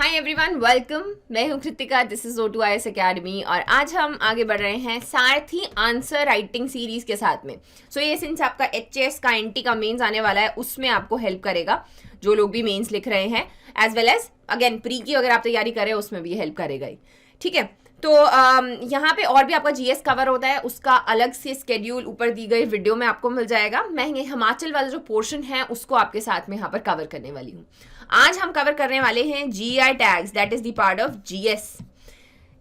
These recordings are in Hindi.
Hi everyone, welcome. मैं हूं Kritika, this is O2IAS academy और आज हम आगे बढ़ रहे हैं सारथी आंसर राइटिंग सीरीज के साथ में। ये सिंस आपका HAS का NT का मेंस आने वाला है, उसमें आपको हेल्प करेगा जो लोग भी मेंस लिख रहे हैं, as well as again pre की अगर आप तैयारी कर रहे हो उसमें भी हेल्प करेगा ही। ठीक है, तो यहाँ पे और भी आपका GS कवर होता है, उसका अलग से स्केड्यूल ऊपर दी गई वीडियो में आपको मिल जाएगा। मैं हिमाचल वाला जो पोर्शन है उसको आपके साथ में यहाँ पर कवर करने वाली हूँ। आज हम कवर करने वाले हैं GI tags, that is the part of GS।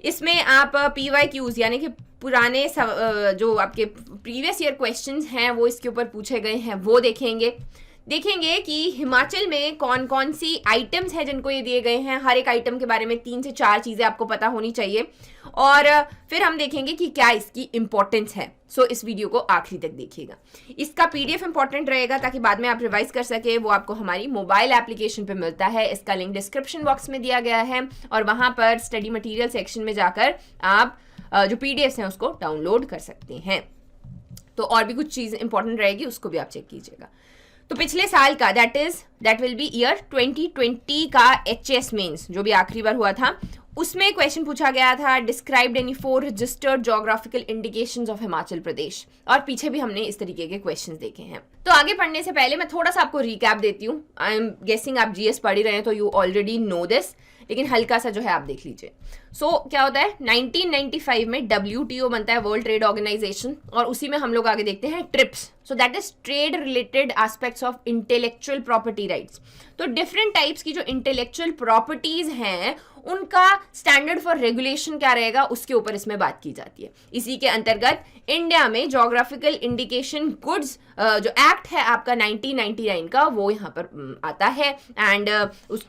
इसमें आप PYQs यानी कि पुराने जो आपके प्रीवियस ईयर क्वेश्चंस हैं वो इसके ऊपर पूछे गए हैं वो देखेंगे कि हिमाचल में कौन कौन सी आइटम्स हैं जिनको ये दिए गए हैं। हर एक आइटम के बारे में 3 से 4 चीज़ें आपको पता होनी चाहिए और फिर हम देखेंगे कि क्या इसकी इम्पोर्टेंस है। इस वीडियो को आखिरी तक देखिएगा। इसका PDF इंपॉर्टेंट रहेगा ताकि बाद में आप रिवाइज कर सके। वो आपको हमारी मोबाइल एप्लीकेशन पे मिलता है, इसका लिंक डिस्क्रिप्शन बॉक्स में दिया गया है और वहाँ पर स्टडी मटीरियल सेक्शन में जाकर आप जो PDFs हैं उसको डाउनलोड कर सकते हैं। तो और भी कुछ चीज़ इंपॉर्टेंट रहेगी, उसको भी आप चेक कीजिएगा। तो पिछले साल का दैट विल बी ईयर 2020 का HAS मेंस जो भी आखिरी बार हुआ था, उसमें क्वेश्चन पूछा गया था, described any 4 registered geographical indications of Himachal Pradesh. और पीछे भी हमने इस तरीके के क्वेश्चंस देखे हैं। तो आगे पढ़ने से पहले मैं थोड़ा सा आपको रिकैप देती हूँ। आई एम गेसिंग आप GS पढ़ ही रहे हैं तो यू ऑलरेडी नो दिस, लेकिन हल्का सा जो है आप देख लीजिए। क्या होता है 1995 में WTO बनता है, वर्ल्ड ट्रेड ऑर्गेनाइजेशन, और उसी में हम लोग आगे देखते हैं trips. That is trade related aspects of intellectual property rights. तो डिफरेंट टाइप्स की जो इंटेलेक्चुअल प्रॉपर्टीज हैं उनका स्टैंडर्ड फॉर रेगुलेशन क्या रहेगा उसके ऊपर इसमें बात की जाती है। इसी के अंतर्गत इंडिया में ज्योग्राफिकल इंडिकेशन गुड्स जो एक्ट है आपका 1999 का, वो यहाँ पर आता है एंड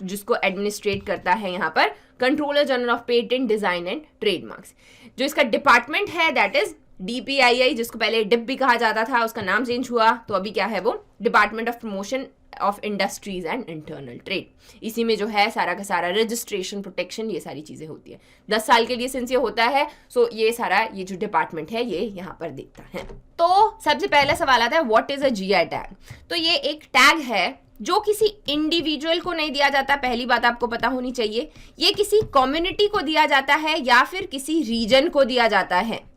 जिसको एडमिनिस्ट्रेट करता है यहाँ पर controller general of patent design and trademarks. जो इसका डिपार्टमेंट है दैट इज DPII, जिसको पहले डिप भी कहा जाता था, उसका नाम चेंज हुआ तो अभी क्या है वो department of promotion of industries and internal trade. इसी में जो है सारा का सारा रजिस्ट्रेशन, प्रोटेक्शन, ये सारी चीजें होती है। 10 साल के लिए सिंस ये होता है, ये सारा ये जो डिपार्टमेंट है ये यहाँ पर देखता है। तो सबसे पहला सवाल आता है what is a GI tag. तो ये एक टैग है जो किसी इंडिविजुअल को नहीं दिया जाता, पहली बात आपको पता होनी चाहिए। ये किसी कम्युनिटी को दिया जाता है या फिर किसी रीजन को दिया जाता है।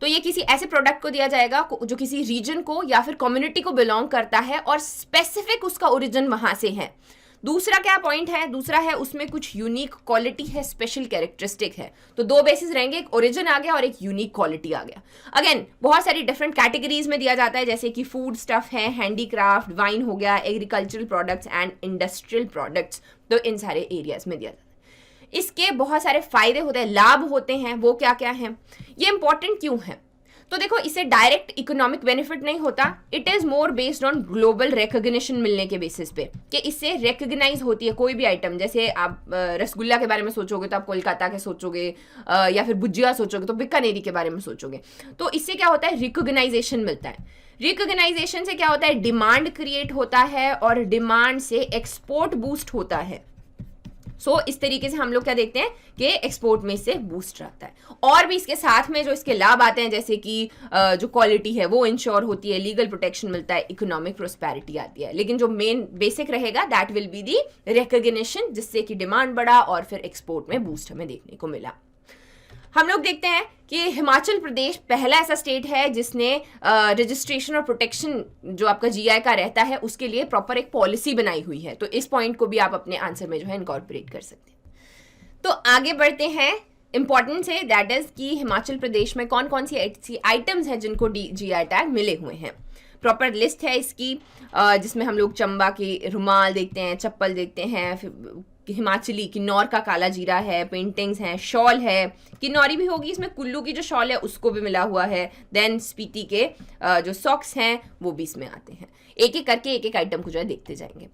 तो ये किसी ऐसे प्रोडक्ट को दिया जाएगा जो किसी रीजन को या फिर कम्युनिटी को बिलोंग करता है और स्पेसिफिक उसका ओरिजिन वहां से है। दूसरा क्या पॉइंट है, दूसरा है उसमें कुछ यूनिक क्वालिटी है, स्पेशल कैरेक्टरिस्टिक है। तो 2 बेसिस रहेंगे, एक ओरिजिन आ गया और एक यूनिक क्वालिटी आ गया। अगेन बहुत सारी डिफरेंट कैटेगरीज में दिया जाता है, जैसे कि फूड स्टफ है, हैंडीक्राफ्ट, वाइन हो गया, agricultural products and industrial products. तो इन सारे एरियाज में दिया जाता है। इसके बहुत सारे फायदे होते हैं, लाभ होते हैं, वो क्या क्या हैं, ये इंपॉर्टेंट क्यों है। तो देखो, इससे डायरेक्ट इकोनॉमिक बेनिफिट नहीं होता, it is more based on global recognition मिलने के बेसिस पे कि इससे रिकॉग्नाइज होती है कोई भी आइटम। जैसे आप रसगुल्ला के बारे में सोचोगे तो आप कोलकाता के सोचोगे, या फिर भुजिया सोचोगे तो बीकानेरी के बारे में सोचोगे। तो इससे क्या होता है, रिकॉग्नाइजेशन मिलता है। रिकॉग्नाइजेशन से क्या होता है, डिमांड क्रिएट होता है और डिमांड से एक्सपोर्ट बूस्ट होता है। इस तरीके से हम लोग क्या देखते हैं कि एक्सपोर्ट में इससे बूस्ट रहता है। और भी इसके साथ में जो इसके लाभ आते हैं, जैसे कि जो क्वालिटी है वो इंश्योर होती है, लीगल प्रोटेक्शन मिलता है, इकोनॉमिक प्रोस्पेरिटी आती है। लेकिन जो मेन बेसिक रहेगा that will be the recognition, जिससे कि डिमांड बढ़ा और फिर एक्सपोर्ट में बूस्ट हमें देखने को मिला। हम लोग देखते हैं कि हिमाचल प्रदेश पहला ऐसा स्टेट है जिसने रजिस्ट्रेशन और प्रोटेक्शन जो आपका GI का रहता है उसके लिए प्रॉपर एक पॉलिसी बनाई हुई है। तो इस पॉइंट को भी आप अपने आंसर में जो है इनकॉर्पोरेट कर सकते हैं। तो आगे बढ़ते हैं, इंपॉर्टेंट है दैट इज कि हिमाचल प्रदेश में कौन कौन सी ऐसी आइटम्स हैं जिनको GI टैग मिले हुए हैं। प्रॉपर लिस्ट है इसकी, जिसमें हम लोग चंबा के रुमाल देखते हैं, चप्पल देखते हैं, हिमाचली किन्नौर का काला जीरा है, पेंटिंग्स हैं, शॉल है, किन्नौरी भी होगी इसमें, कुल्लू की जो शॉल है उसको भी मिला हुआ है। देन स्पीति के जो सॉक्स हैं वो भी इसमें आते हैं। एक एक करके एक एक आइटम को जो है देखते जाएंगे।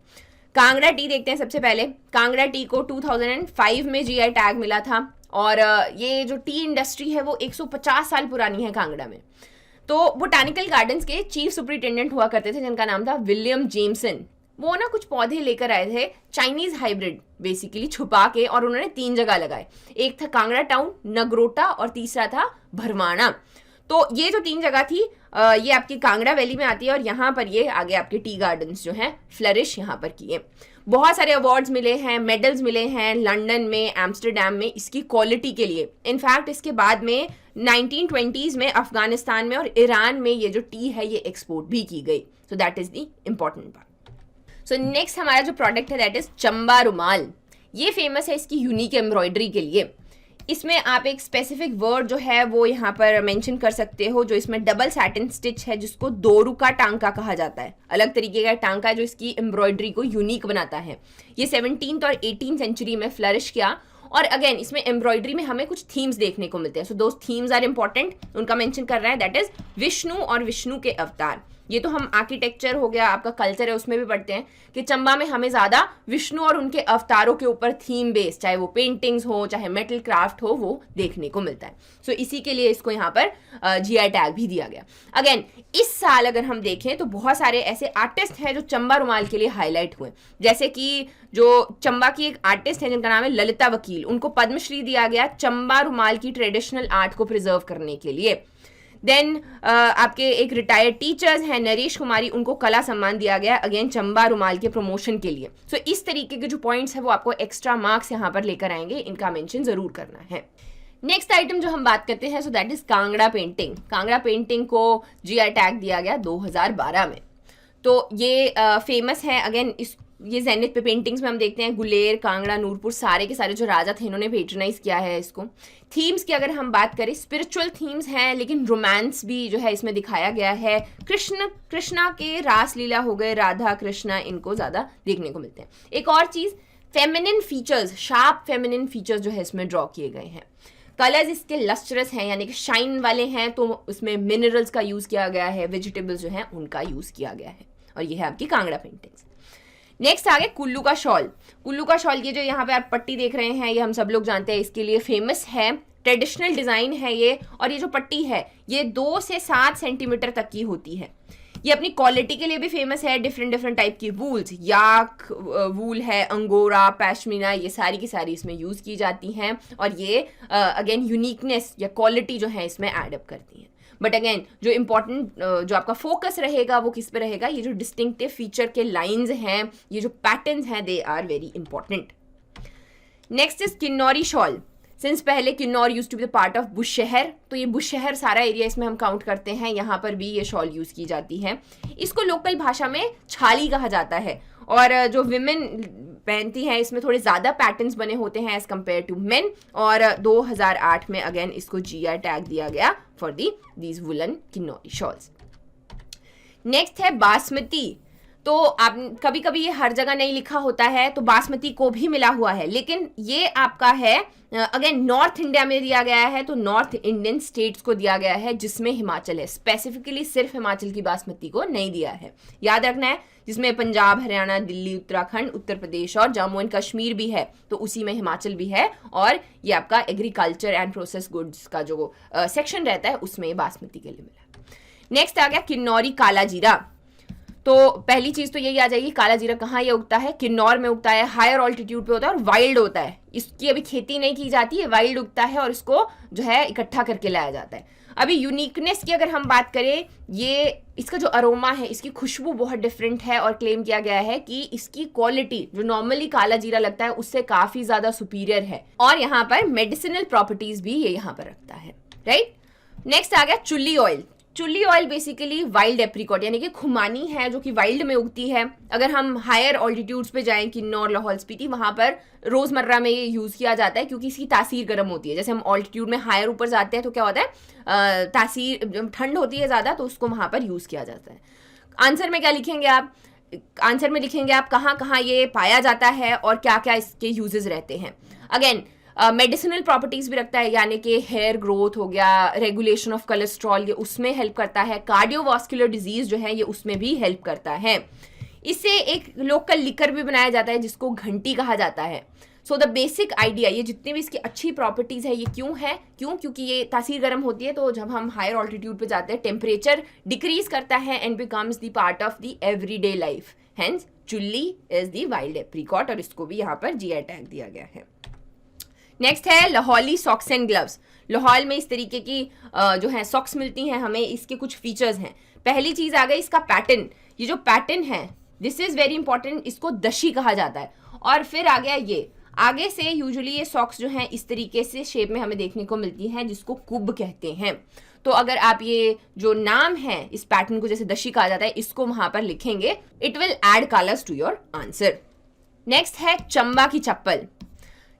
कांगड़ा टी देखते हैं सबसे पहले। कांगड़ा टी को 2005 में GI टैग मिला था और ये जो टी इंडस्ट्री है वो 150 साल पुरानी है कांगड़ा में। तो बोटानिकल गार्डन्स के चीफ सुपरिटेंडेंट हुआ करते थे जिनका नाम था विलियम जेमसन। वो ना कुछ पौधे लेकर आए थे, चाइनीज हाइब्रिड बेसिकली, छुपा के, और उन्होंने 3 जगह लगाए। एक था कांगड़ा टाउन, नगरोटा और तीसरा था भरवाना। तो ये जो 3 जगह थी ये आपकी कांगड़ा वैली में आती है और यहाँ पर ये आगे आपके टी गार्डन्स जो हैं फ्लरिश यहाँ पर किए। बहुत सारे अवार्ड्स मिले हैं, मेडल्स मिले हैं लंदन में, एम्स्टर्डम में इसकी क्वालिटी के लिए। इनफैक्ट इसके बाद में 1920s में अफगानिस्तान में और ईरान में ये जो टी है ये एक्सपोर्ट भी की गई। So that is the important part. So next हमारा जो प्रोडक्ट है दैट इज चंबा रुमाल। ये फेमस है इसकी यूनिक एम्ब्रॉयडरी के लिए। इसमें आप एक स्पेसिफिक वर्ड जो है वो यहाँ पर मेंशन कर सकते हो, जो इसमें डबल सैटिन स्टिच है जिसको दोरुका टांका कहा जाता है। अलग तरीके का टांका है जो इसकी एम्ब्रॉयडरी को यूनिक बनाता है। ये 17th और 18th सेंचुरी में फ्लरिश किया। और अगेन इसमें एम्ब्रॉयडरी में हमें कुछ थीम्स देखने को मिलते हैं। सो दोस थीम्स आर इंपॉर्टेंट, उनका मेंशन कर रहा है दैट इज विष्णु और विष्णु के अवतार। ये तो हम आर्किटेक्चर हो गया, आपका कल्चर है, उसमें भी पढ़ते हैं कि चंबा में हमें ज़्यादा विष्णु और उनके अवतारों के ऊपर थीम बेस्ड, चाहे वो पेंटिंग्स हो चाहे मेटल क्राफ्ट हो, वो देखने को मिलता है। सो इसी के लिए इसको यहाँ पर GI टैग भी दिया गया। अगेन इस साल अगर हम देखें तो बहुत सारे ऐसे आर्टिस्ट हैं जो चंबा रुमाल के लिए हाईलाइट हुए, जैसे कि जो चंबा की एक आर्टिस्ट है जिनका नाम है ललिता वकील, उनको पद्मश्री दिया गया चंबा रुमाल की ट्रेडिशनल आर्ट को प्रिजर्व करने के लिए। देन आपके एक रिटायर्ड टीचर्स हैं नरेश कुमारी, उनको कला सम्मान दिया गया अगेन चंबा रुमाल के प्रमोशन के लिए। सो इस तरीके के जो पॉइंट्स है वो आपको एक्स्ट्रा मार्क्स यहाँ पर लेकर आएंगे, इनका मेंशन जरूर करना है। नेक्स्ट आइटम जो हम बात करते हैं so that is Kangra painting. Kangra painting को GI टैग दिया गया 2012 में। तो ये फेमस है। अगेन ये जेनिथ पे पेंटिंग्स में हम देखते हैं गुलेर, कांगड़ा, नूरपुर, सारे के सारे जो राजा थे इन्होंने पेट्रनाइज किया है इसको। थीम्स की अगर हम बात करें, स्पिरिचुअल थीम्स हैं लेकिन रोमांस भी जो है इसमें दिखाया गया है। कृष्णा के रास लीला हो गए, राधा कृष्णा, इनको ज़्यादा देखने को मिलते हैं। एक और चीज़, feminine features, sharp feminine features जो है इसमें ड्रॉ किए गए हैं। कलर्स इसके लस्ट्रस हैं यानी कि शाइन वाले हैं, तो उसमें मिनरल्स का यूज़ किया गया है, वेजिटेबल्स जो हैं उनका यूज़ किया गया है। और ये है आपकी कांगड़ा पेंटिंग्स। नेक्स्ट आ गया कुल्लू का शॉल। कुल्लू का शॉल, ये जो यहाँ पे आप पट्टी देख रहे हैं ये हम सब लोग जानते हैं, इसके लिए फेमस है। ट्रेडिशनल डिज़ाइन है ये, और ये जो पट्टी है ये 2 से 7 सेंटीमीटर तक की होती है। ये अपनी क्वालिटी के लिए भी फेमस है। डिफरेंट टाइप की वूल्स, याक वूल है, अंगोरा, पैश्मीना, ये सारी की सारी इसमें यूज़ की जाती हैं। और ये अगेन यूनिकनेस या क्वालिटी जो है इसमें एडअप करती हैं। बट अगेन जो इम्पॉर्टेंट जो आपका फोकस रहेगा वो किस पे रहेगा, ये जो डिस्टिंक्टिव फीचर के लाइंस हैं, ये जो पैटर्न्स हैं, they are very important. Next is Kinnauri shawl. Since पहले Kinnaur used to be the part of Bushahr, तो ये बुशहर सारा एरिया इसमें हम काउंट करते हैं। यहाँ पर भी ये शॉल यूज़ की जाती है। इसको लोकल भाषा में छाली कहा जाता है। और जो विमेन पहनती हैं इसमें थोड़े ज़्यादा पैटर्न्स बने होते हैं एज कम्पेयर टू मेन। और 2008 में अगेन इसको GI टैग दिया गया for these woollen Kinnauri shawls. Next है बासमती। तो आप कभी कभी ये हर जगह नहीं लिखा होता है, तो बासमती को भी मिला हुआ है, लेकिन ये आपका है अगेन नॉर्थ इंडिया में दिया गया है, तो नॉर्थ इंडियन स्टेट्स को दिया गया है जिसमें हिमाचल है। स्पेसिफिकली सिर्फ हिमाचल की बासमती को नहीं दिया है, याद रखना है। जिसमें पंजाब, हरियाणा, दिल्ली, उत्तराखंड, उत्तर प्रदेश और जम्मू एंड कश्मीर भी है, तो उसी में हिमाचल भी है। और ये आपका एग्रीकल्चर एंड प्रोसेस गुड्स का जो सेक्शन रहता है उसमें बासमती के लिए मिला। नेक्स्ट आ गया किन्नौरी काला जीरा। तो पहली चीज तो यही आ जाएगी, काला जीरा कहाँ ये उगता है? किन्नौर में उगता है, हायर ऑल्टीट्यूड पे होता है और वाइल्ड होता है। इसकी अभी खेती नहीं की जाती है, वाइल्ड उगता है और इसको जो है इकट्ठा करके लाया जाता है। अभी यूनिकनेस की अगर हम बात करें, ये इसका जो अरोमा है, इसकी खुशबू बहुत डिफरेंट है और क्लेम किया गया है कि इसकी क्वालिटी जो नॉर्मली काला जीरा लगता है उससे काफी ज्यादा सुपीरियर है। और यहाँ पर मेडिसिनल प्रॉपर्टीज भी ये यहाँ पर रखता है, राइट। नेक्स्ट आ गया चुल्ली ऑयल। चुल्ली ऑयल बेसिकली वाइल्ड एप्रिकॉट यानी कि खुमानी है जो कि वाइल्ड में उगती है। अगर हम हायर ऑल्टीट्यूड्स पे जाएं, किन्नौर, लाहौल स्पीति, वहाँ पर रोज़मर्रा में ये यूज़ किया जाता है क्योंकि इसकी तासीर गर्म होती है। जैसे हम ऑल्टीट्यूड में हायर ऊपर जाते हैं तो क्या होता है, तासीर जब ठंड होती है ज़्यादा तो उसको वहाँ पर यूज़ किया जाता है। आंसर में क्या लिखेंगे आप? आंसर में लिखेंगे आप कहाँ कहाँ ये पाया जाता है और क्या क्या इसके यूजेस रहते हैं। अगेन मेडिसिनल प्रॉपर्टीज भी रखता है, यानी कि हेयर ग्रोथ हो गया, रेगुलेशन ऑफ कोलेस्ट्रॉल ये उसमें हेल्प करता है, कार्डियोवास्कुलर डिजीज जो है ये उसमें भी हेल्प करता है। इससे एक लोकल लिकर भी बनाया जाता है जिसको घंटी कहा जाता है। सो द बेसिक आइडिया, ये जितनी भी इसकी अच्छी प्रॉपर्टीज है ये क्योंकि ये तासीर गर्म होती है, तो जब हम हायर ऑल्टीट्यूड पे जाते हैं टेम्परेचर डिक्रीज करता है and becomes the part of the everyday life. Hence चुल्ली इज द वाइल्ड एप्रिकॉट और इसको भी यहाँ पर GI टैग दिया गया है। नेक्स्ट है Lahauli socks and gloves. Lahaul में इस तरीके की जो है सॉक्स मिलती हैं हमें, इसके कुछ फीचर्स हैं। पहली चीज़ आ गई इसका पैटर्न। ये जो पैटर्न है दिस इज वेरी इंपॉर्टेंट, इसको दशी कहा जाता है। और फिर आ गया ये, आगे से यूजुअली ये सॉक्स जो हैं इस तरीके से शेप में हमें देखने को मिलती हैं, जिसको कुब कहते हैं। तो अगर आप ये जो नाम है इस पैटर्न को जैसे दशी कहा जाता है, इसको वहां पर लिखेंगे, it will add colours to your answer. Next है चंबा की चप्पल।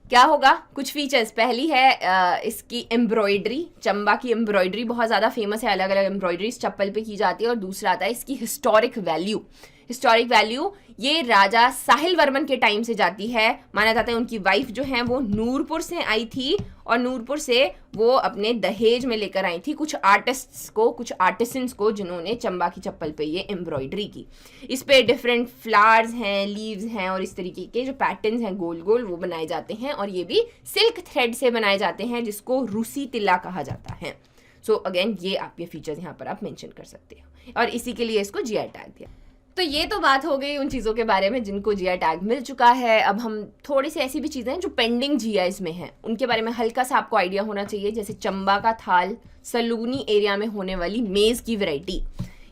क्या होगा, कुछ फीचर्स, पहली है इसकी एम्ब्रॉयडरी। चंबा की एम्ब्रॉयडरी बहुत ज़्यादा फेमस है, अलग अलग एम्ब्रॉयडरी इस चप्पल पे की जाती है। और दूसरा आता है इसकी हिस्टोरिक वैल्यू। हिस्टोरिक वैल्यू ये राजा साहिल वर्मन के टाइम से जाती है। माना जाता है उनकी वाइफ जो है वो नूरपुर से आई थी, और नूरपुर से वो अपने दहेज में लेकर आई थी कुछ आर्टिस्ट्स को, कुछ आर्टिसंस को, जिन्होंने चंबा की चप्पल पे ये एम्ब्रॉयडरी की। इस पे डिफरेंट फ्लावर्स हैं, लीव्स हैं, और इस तरीके के जो पैटर्न्स हैं गोल गोल वो बनाए जाते हैं। और ये भी सिल्क थ्रेड से बनाए जाते हैं, जिसको रूसी तिल्ला कहा जाता है। सो अगेन ये आपके फीचर्स यहाँ पर आप मेंशन कर सकते हो, और इसी के लिए इसको जीआई टैग दिया। तो ये तो बात हो गई उन चीज़ों के बारे में जिनको जीआई टैग मिल चुका है। अब हम थोड़ी सी ऐसी भी चीज़ें हैं जो पेंडिंग जीआईज में हैं, उनके बारे में हल्का सा आपको आइडिया होना चाहिए। जैसे चंबा का थाल, सलूनी एरिया में होने वाली मेज़ की वैरायटी।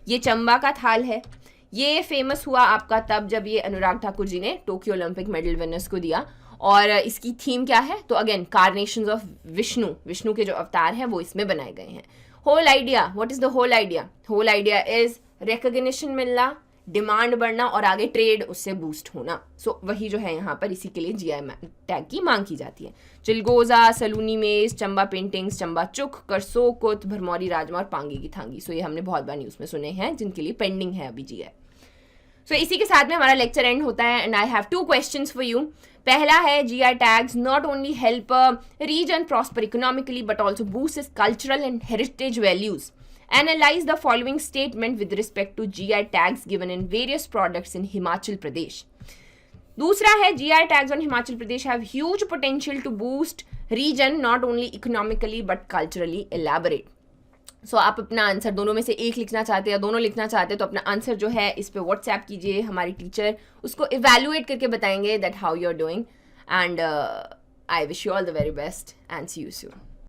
ये चंबा का थाल है, ये फेमस हुआ आपका तब जब ये अनुराग ठाकुर जी ने टोक्यो ओलंपिक मेडल विनर्स को दिया। और इसकी थीम क्या है, तो again incarnations of Vishnu, Vishnu के जो अवतार हैं वो इसमें बनाए गए हैं। Whole idea, what is the whole idea? Whole idea is recognition मिलना, डिमांड बढ़ना, और आगे ट्रेड उससे बूस्ट होना। सो वही जो है यहाँ पर इसी के लिए जीआई टैग की मांग की जाती है। चिलगोजा, सलूनी मेज, चंबा पेंटिंग्स, चंबा चुक, करसो कुत, भरमौरी राजमा और पांगी की थांगी। सो ये हमने बहुत बार न्यूज़ में सुने हैं, जिनके लिए पेंडिंग है अभी जीआई। सो इसी के साथ में हमारा लेक्चर एंड होता है, and I have 2 questions for you. पहला है, GI tags not only help region prosper economically but also boost its cultural and heritage values. Analyze the following statement with respect to GI tags given in various products in Himachal Pradesh. दूसरा है, GI tags on Himachal Pradesh have huge potential to boost region not only economically but culturally. Elaborate. So आप अपना आंसर दोनों में से एक लिखना चाहते हैं या दोनों लिखना चाहते हैं तो अपना आंसर जो है इस पे व्हाट्सएप कीजिए, हमारी टीचर उसको इवेल्युएट करके बताएंगे that how you're doing, and I wish you all the very best and see you soon.